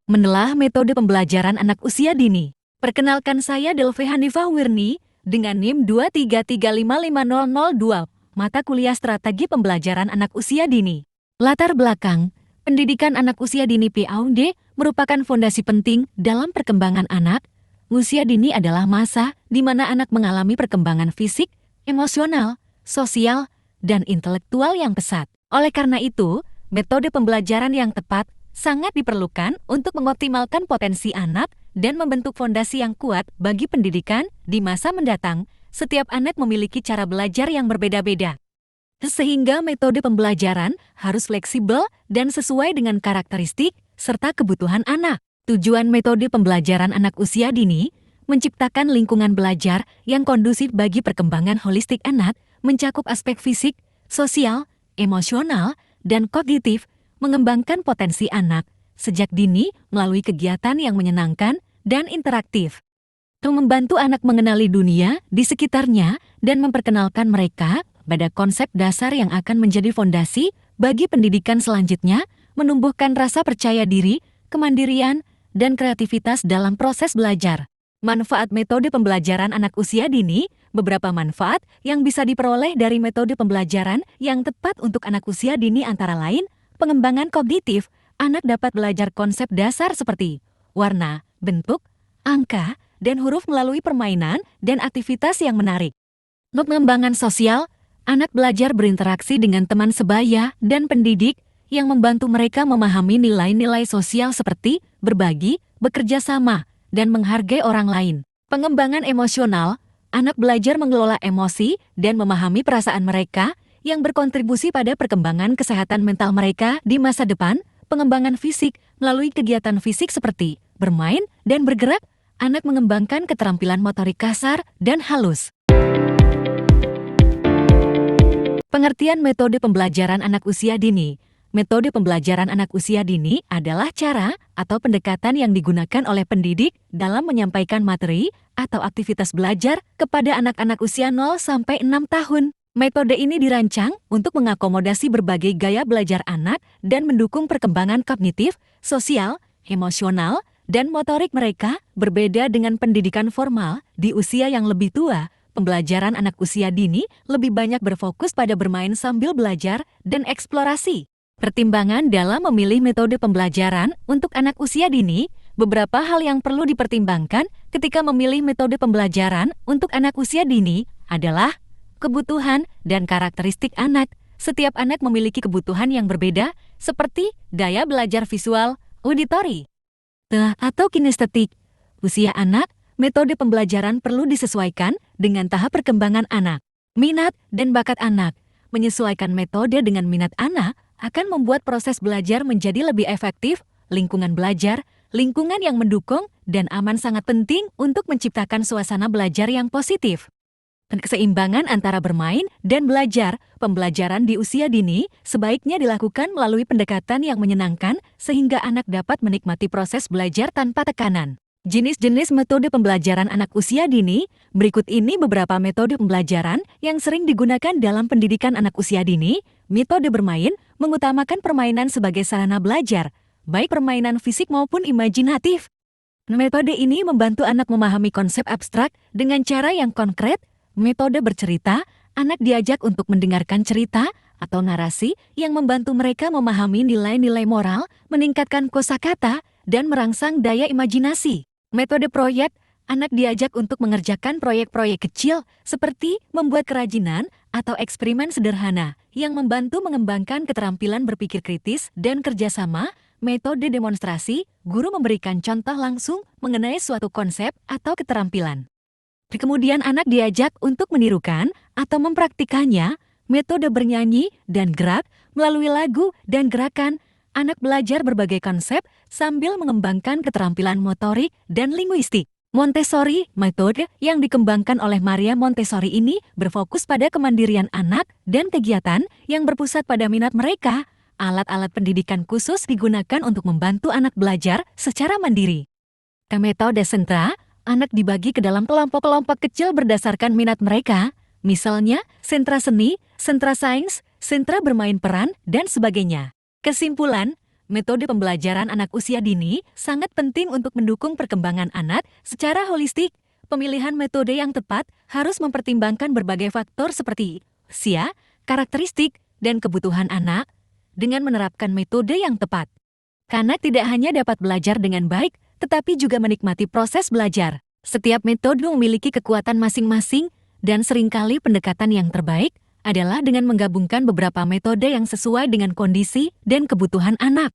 Menelah metode pembelajaran anak usia dini. Perkenalkan saya Delve Hanifah Wirni dengan NIM 233550002, mata kuliah strategi pembelajaran anak usia dini. Latar belakang, pendidikan anak usia dini PAUD merupakan fondasi penting dalam perkembangan anak. Usia dini adalah masa di mana anak mengalami perkembangan fisik, emosional, sosial, dan intelektual yang pesat. Oleh karena itu, metode pembelajaran yang tepat sangat diperlukan untuk mengoptimalkan potensi anak dan membentuk fondasi yang kuat bagi pendidikan di masa mendatang. Setiap anak memiliki cara belajar yang berbeda-beda, sehingga metode pembelajaran harus fleksibel dan sesuai dengan karakteristik serta kebutuhan anak. Tujuan metode pembelajaran anak usia dini menciptakan lingkungan belajar yang kondusif bagi perkembangan holistik anak, mencakup aspek fisik, sosial, emosional, dan kognitif, mengembangkan potensi anak sejak dini melalui kegiatan yang menyenangkan dan interaktif. Untuk membantu anak mengenali dunia di sekitarnya dan memperkenalkan mereka pada konsep dasar yang akan menjadi fondasi bagi pendidikan selanjutnya, menumbuhkan rasa percaya diri, kemandirian, dan kreativitas dalam proses belajar. Manfaat metode pembelajaran anak usia dini. Beberapa manfaat yang bisa diperoleh dari metode pembelajaran yang tepat untuk anak usia dini antara lain, pengembangan kognitif. Anak dapat belajar konsep dasar seperti warna, bentuk, angka, dan huruf melalui permainan dan aktivitas yang menarik. Untuk pengembangan sosial, anak belajar berinteraksi dengan teman sebaya dan pendidik yang membantu mereka memahami nilai-nilai sosial seperti berbagi, bekerja sama, dan menghargai orang lain. Pengembangan emosional, anak belajar mengelola emosi dan memahami perasaan mereka yang berkontribusi pada perkembangan kesehatan mental mereka di masa depan. Pengembangan fisik, melalui kegiatan fisik seperti bermain dan bergerak, anak mengembangkan keterampilan motorik kasar dan halus. Pengertian metode pembelajaran anak usia dini. Metode pembelajaran anak usia dini adalah cara atau pendekatan yang digunakan oleh pendidik dalam menyampaikan materi atau aktivitas belajar kepada anak-anak usia 0 sampai 6 tahun. Metode ini dirancang untuk mengakomodasi berbagai gaya belajar anak dan mendukung perkembangan kognitif, sosial, emosional, dan motorik mereka. Berbeda dengan pendidikan formal di usia yang lebih tua, pembelajaran anak usia dini lebih banyak berfokus pada bermain sambil belajar dan eksplorasi. Pertimbangan dalam memilih metode pembelajaran untuk anak usia dini. Beberapa hal yang perlu dipertimbangkan ketika memilih metode pembelajaran untuk anak usia dini adalah kebutuhan dan karakteristik anak. Setiap anak memiliki kebutuhan yang berbeda, seperti daya belajar visual, auditori, atau kinestetik. Usia anak, metode pembelajaran perlu disesuaikan dengan tahap perkembangan anak. Minat dan bakat anak. Menyesuaikan metode dengan minat anak akan membuat proses belajar menjadi lebih efektif. Lingkungan belajar, lingkungan yang mendukung dan aman sangat penting untuk menciptakan suasana belajar yang positif. Keseimbangan antara bermain dan belajar. Pembelajaran di usia dini sebaiknya dilakukan melalui pendekatan yang menyenangkan sehingga anak dapat menikmati proses belajar tanpa tekanan. Jenis-jenis metode pembelajaran anak usia dini. Berikut ini beberapa metode pembelajaran yang sering digunakan dalam pendidikan anak usia dini. Metode bermain mengutamakan permainan sebagai sarana belajar, baik permainan fisik maupun imajinatif. Metode ini membantu anak memahami konsep abstrak dengan cara yang konkret. Metode bercerita, anak diajak untuk mendengarkan cerita atau narasi yang membantu mereka memahami nilai-nilai moral, meningkatkan kosakata, dan merangsang daya imajinasi. Metode proyek, anak diajak untuk mengerjakan proyek-proyek kecil seperti membuat kerajinan atau eksperimen sederhana yang membantu mengembangkan keterampilan berpikir kritis dan kerjasama. Metode demonstrasi, guru memberikan contoh langsung mengenai suatu konsep atau keterampilan. Kemudian anak diajak untuk menirukan atau mempraktikannya. Metode bernyanyi dan gerak, melalui lagu dan gerakan, anak belajar berbagai konsep sambil mengembangkan keterampilan motorik dan linguistik. Montessori, metode yang dikembangkan oleh Maria Montessori ini berfokus pada kemandirian anak dan kegiatan yang berpusat pada minat mereka. Alat-alat pendidikan khusus digunakan untuk membantu anak belajar secara mandiri. Metode sentra, anak dibagi ke dalam kelompok-kelompok kecil berdasarkan minat mereka, misalnya sentra seni, sentra sains, sentra bermain peran, dan sebagainya. Kesimpulan, Metode pembelajaran anak usia dini sangat penting untuk mendukung perkembangan anak secara holistik. Pemilihan metode yang tepat harus mempertimbangkan berbagai faktor seperti usia, karakteristik, dan kebutuhan anak. Dengan menerapkan metode yang tepat, anak tidak hanya dapat belajar dengan baik, tetapi juga menikmati proses belajar. Setiap metode memiliki kekuatan masing-masing, dan seringkali pendekatan yang terbaik adalah dengan menggabungkan beberapa metode yang sesuai dengan kondisi dan kebutuhan anak.